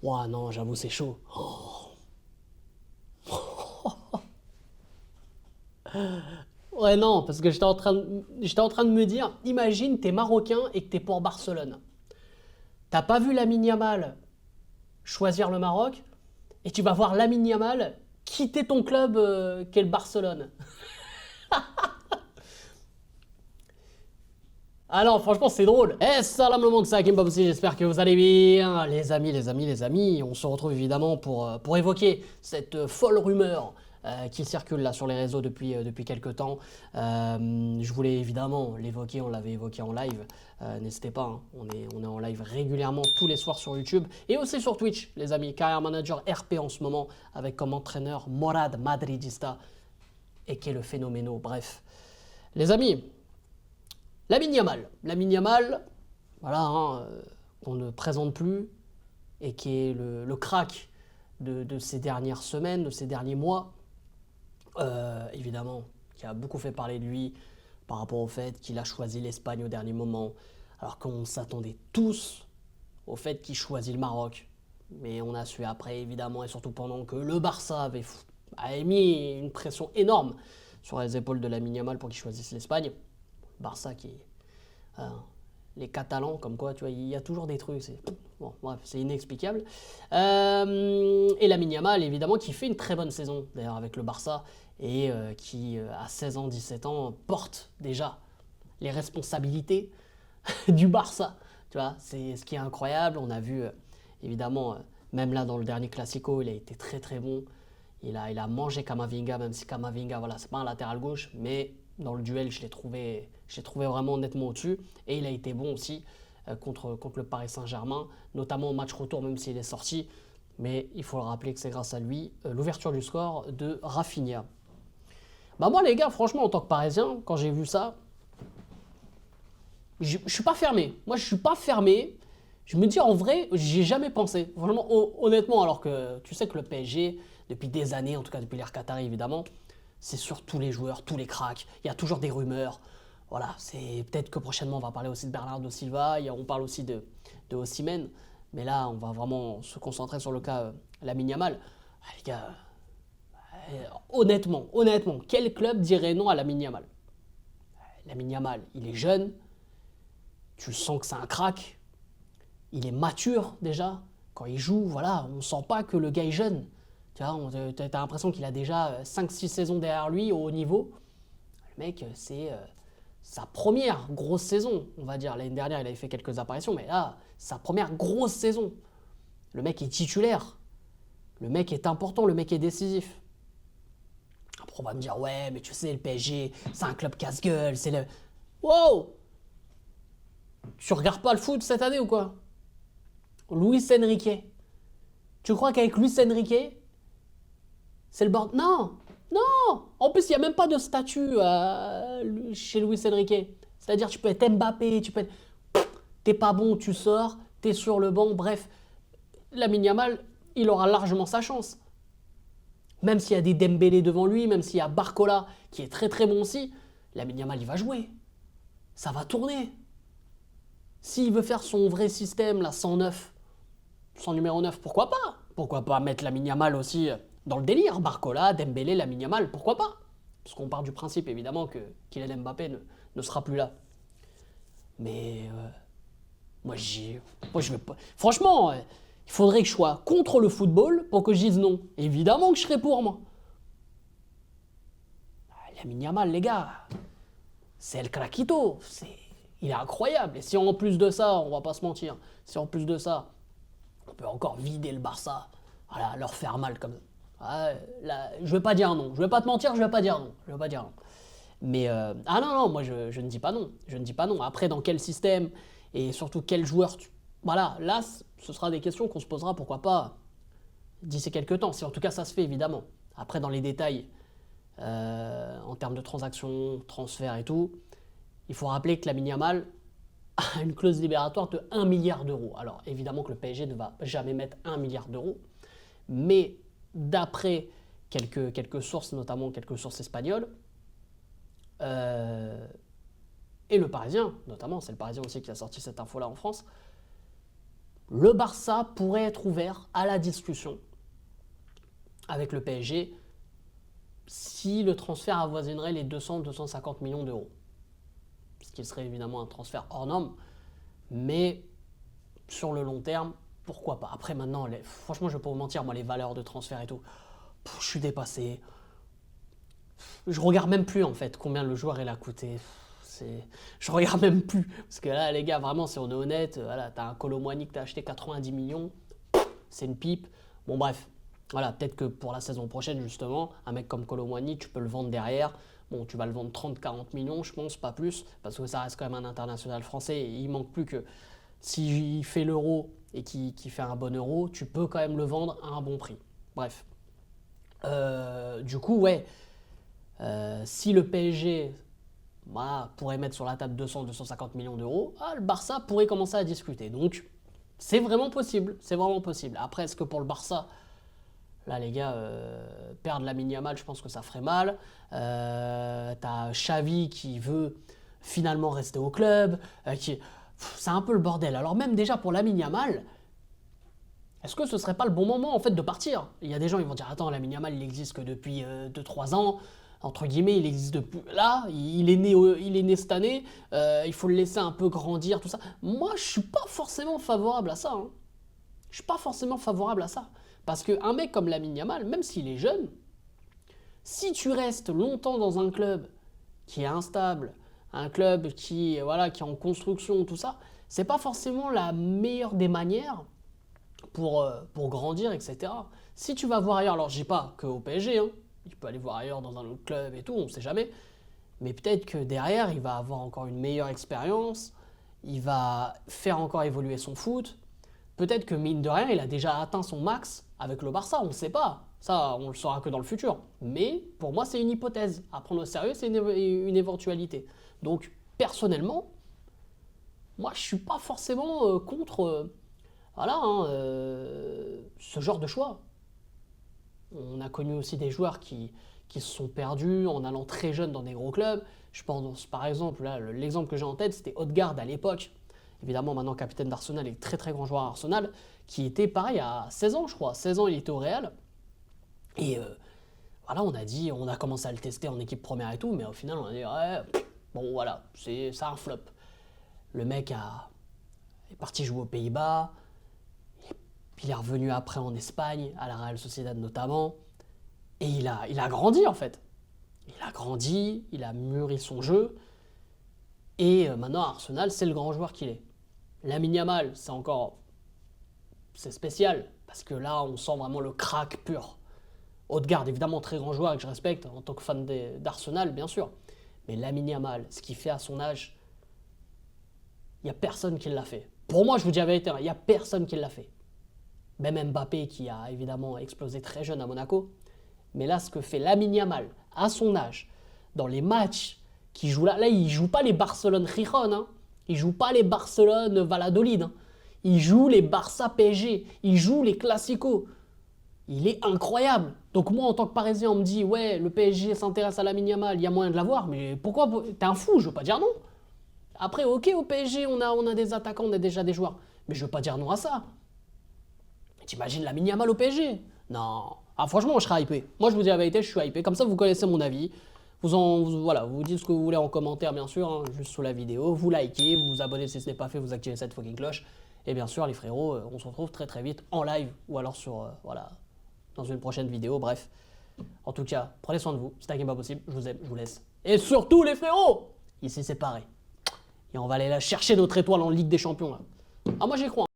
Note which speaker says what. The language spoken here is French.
Speaker 1: Ouah, non, j'avoue, c'est chaud. Ouais, non, parce que j'étais en train de me dire, imagine, t'es marocain et que t'es pour Barcelone. T'as pas vu Lamine Yamal choisir le Maroc et tu vas voir Lamine Yamal quitter ton club qu'est le Barcelone. Ah non, franchement, c'est drôle. Eh, salam le monde, c'est Hakim Babousi, j'espère que vous allez bien. Les amis, on se retrouve évidemment pour évoquer cette folle rumeur qui circule là sur les réseaux depuis quelques temps. Je voulais évidemment l'évoquer, on l'avait évoqué en live. N'hésitez pas, hein, on est en live régulièrement tous les soirs sur YouTube et aussi sur Twitch, les amis. Carrière Manager RP en ce moment avec comme entraîneur Morad Madridista et qui est le phénoméno. Bref, les amis. Lamine Yamal, voilà, hein, qu'on ne présente plus et qui est le crack de ces dernières semaines, de ces derniers mois, évidemment, qui a beaucoup fait parler de lui par rapport au fait qu'il a choisi l'Espagne au dernier moment, alors qu'on s'attendait tous au fait qu'il choisit le Maroc. Mais on a su après, évidemment, et surtout pendant que le Barça avait mis une pression énorme sur les épaules de Lamine Yamal pour qu'il choisisse l'Espagne. Barça qui les Catalans, comme quoi, tu vois, il y a toujours des trucs, bon, bref, c'est inexplicable. Et Lamine Yamal, évidemment, qui fait une très bonne saison, d'ailleurs, avec le Barça, et qui, à 16 ans, 17 ans, porte déjà les responsabilités du Barça. Tu vois, c'est ce qui est incroyable. On a vu, évidemment, même là, dans le dernier Classico, il a été très très bon. Il a mangé Camavinga, même si Camavinga, voilà, c'est pas un latéral gauche, mais dans le duel, je l'ai trouvé vraiment nettement au-dessus. Et il a été bon aussi contre le Paris Saint-Germain, notamment au match retour, même s'il est sorti. Mais il faut le rappeler que c'est grâce à lui l'ouverture du score de Rafinha. Bah moi les gars, franchement, en tant que Parisien, quand j'ai vu ça, je suis pas fermé. Moi je suis pas fermé. Je me dis en vrai, j'y ai jamais pensé. Vraiment, honnêtement, alors que tu sais que le PSG, depuis des années, en tout cas depuis l'ère Qatari évidemment, c'est sur tous les joueurs, tous les cracks. Il y a toujours des rumeurs. Voilà, c'est peut-être que prochainement on va parler aussi de Bernardo Silva, on parle aussi de Osimhen, mais là on va vraiment se concentrer sur le cas Lamine Yamal. Ah, les gars, honnêtement, quel club dirait non à Lamine Yamal? Lamine Yamal, il est jeune, tu sens que c'est un crack, il est mature déjà. Quand il joue, voilà, on sent pas que le gars est jeune. Tu vois, t'as l'impression qu'il a déjà 5-6 saisons derrière lui au haut niveau. Le mec, c'est sa première grosse saison, on va dire. L'année dernière, il avait fait quelques apparitions, mais là, sa première grosse saison. Le mec est titulaire. Le mec est important, le mec est décisif. Après, on va me dire, ouais, mais tu sais, le PSG, c'est un club casse-gueule, c'est le... Wow! Tu regardes pas le foot cette année ou quoi? Luis Enrique. Tu crois qu'avec Luis Enrique, c'est le bord... Non! Non! En plus, il n'y a même pas de statut chez Luis Enrique. C'est-à-dire, tu peux être Mbappé, tu peux être... T'es pas bon, tu sors, t'es sur le banc, bref. Lamine Yamal, il aura largement sa chance. Même s'il y a des Dembélé devant lui, même s'il y a Barcola, qui est très très bon aussi, Lamine Yamal, il va jouer. Ça va tourner. S'il veut faire son vrai système, là, 109, son numéro 9, pourquoi pas? Pourquoi pas mettre Lamine Yamal aussi dans le délire? Barcola, Dembélé, Lamine Yamal, pourquoi pas? Parce qu'on part du principe, évidemment, que Kylian Mbappé ne sera plus là. Mais moi, je vais pas... Franchement, il faudrait que je sois contre le football pour que je dise non. Évidemment que je serais pour, moi. Lamine Yamal, les gars, c'est El Craquito. Il est incroyable. Et si en plus de ça, on va pas se mentir, si en plus de ça, on peut encore vider le Barça, voilà, leur faire mal comme ça. Ah, là, je vais pas dire non. Je vais pas te mentir, je vais pas dire non. Je vais pas dire non. Mais ah non, moi je ne dis pas non. Je ne dis pas non. Après, dans quel système et surtout quel joueur Voilà, là, ce sera des questions qu'on se posera, pourquoi pas, d'ici quelques temps. Si en tout cas ça se fait, évidemment. Après, dans les détails, en termes de transactions, transferts et tout, il faut rappeler que Lamine Yamal a une clause libératoire de 1 milliard d'euros. Alors, évidemment que le PSG ne va jamais mettre 1 milliard d'euros, mais d'après quelques sources, notamment quelques sources espagnoles, et le Parisien, notamment, c'est le Parisien aussi qui a sorti cette info-là en France, le Barça pourrait être ouvert à la discussion avec le PSG si le transfert avoisinerait les 200-250 millions d'euros. Ce qui serait évidemment un transfert hors norme, mais sur le long terme, pourquoi pas. Après maintenant, franchement, je ne vais pas vous mentir, moi les valeurs de transfert et tout, je suis dépassé. Je regarde même plus en fait combien le joueur il a coûté. Je regarde même plus. Parce que là, les gars, vraiment, si on est honnête, voilà, t'as un Kolo Muani que t'as acheté 90 millions, c'est une pipe. Bon, bref, voilà, peut-être que pour la saison prochaine, justement, un mec comme Kolo Muani, tu peux le vendre derrière. Bon, tu vas le vendre 30-40 millions, je pense, pas plus, parce que ça reste quand même un international français. Et il manque plus que s'il fait l'euro et qu'il fait un bon euro, tu peux quand même le vendre à un bon prix. Bref. Du coup, ouais, si le PSG pourrait mettre sur la table 200-250 millions d'euros, le Barça pourrait commencer à discuter. Donc, c'est vraiment possible. C'est vraiment possible. Après, est-ce que pour le Barça, là, les gars, perdre Lamine Yamal, je pense que ça ferait mal. T'as Xavi qui veut finalement rester au club. C'est un peu le bordel. Alors même déjà pour Lamine Yamal, est-ce que ce serait pas le bon moment en fait de partir? Il y a des gens qui vont dire attends, Lamine Yamal il existe que depuis 2-3 ans, entre guillemets, il existe depuis là, il est né cette année, il faut le laisser un peu grandir, tout ça. Moi je suis pas forcément favorable à ça. Hein. Je suis pas forcément favorable à ça. Parce qu'un mec comme Lamine Yamal, même s'il est jeune, si tu restes longtemps dans un club qui est instable, un club qui est en construction, tout ça, c'est pas forcément la meilleure des manières pour grandir, etc. Si tu vas voir ailleurs, alors je dis pas qu'au PSG, hein, il peut aller voir ailleurs dans un autre club et tout, on ne sait jamais, mais peut-être que derrière, il va avoir encore une meilleure expérience, il va faire encore évoluer son foot, peut-être que mine de rien, il a déjà atteint son max avec le Barça, on ne sait pas, ça on le saura que dans le futur, mais pour moi c'est une hypothèse, à prendre au sérieux, c'est une éventualité. Donc personnellement, moi je ne suis pas forcément contre... ce genre de choix. On a connu aussi des joueurs qui se sont perdus en allant très jeunes dans des gros clubs. Je pense par exemple, là, l'exemple que j'ai en tête, c'était Odegaard à l'époque. Évidemment, maintenant capitaine d'Arsenal et très très grand joueur à Arsenal, qui était pareil à 16 ans, je crois. 16 ans, il était au Real. Et on a commencé à le tester en équipe première et tout, mais au final, on a dit, ouais, bon voilà, c'est un flop. Le mec est parti jouer aux Pays-Bas. Puis il est revenu après en Espagne, à la Real Sociedad notamment. Et il a grandi en fait. Il a grandi, il a mûri son jeu. Et maintenant à Arsenal, c'est le grand joueur qu'il est. Lamine Yamal, c'est spécial. Parce que là, on sent vraiment le crack pur. Odegaard, évidemment, très grand joueur et que je respecte en tant que fan d'Arsenal, bien sûr. Mais Lamine Yamal, ce qu'il fait à son âge, il n'y a personne qui l'a fait. Pour moi, je vous dis la vérité, il n'y a personne qui l'a fait. Même Mbappé qui a évidemment explosé très jeune à Monaco. Mais là, ce que fait Lamine Yamal à son âge, dans les matchs qu'il joue là il ne joue pas les Barcelone-Gijón, hein. Il ne joue pas les Barcelone-Valladolid. Hein. Il joue les Barça-PSG. Il joue les Classicos. Il est incroyable. Donc moi, en tant que Parisien, on me dit, ouais, le PSG s'intéresse à Lamine Yamal, il y a moyen de l'avoir. Mais pourquoi? T'es un fou, je ne veux pas dire non. Après, ok, au PSG, on a des attaquants, on a déjà des joueurs. Mais je ne veux pas dire non à ça. T'imagines Lamine Yamal au PSG? Non. Ah, franchement, je serais hypé. Moi, je vous dis la vérité, je suis hypé. Comme ça, vous connaissez mon avis. Vous dites ce que vous voulez en commentaire, bien sûr, hein, juste sous la vidéo. Vous likez, vous vous abonnez si ce n'est pas fait, vous activez cette fucking cloche. Et bien sûr, les frérots, on se retrouve très très vite en live ou alors dans une prochaine vidéo. Bref. En tout cas, prenez soin de vous. C'est un game pas possible. Je vous aime, je vous laisse. Et surtout, les frérots, ici c'est pareil. Et on va aller là chercher notre étoile en Ligue des Champions. Là. Ah, moi, j'y crois.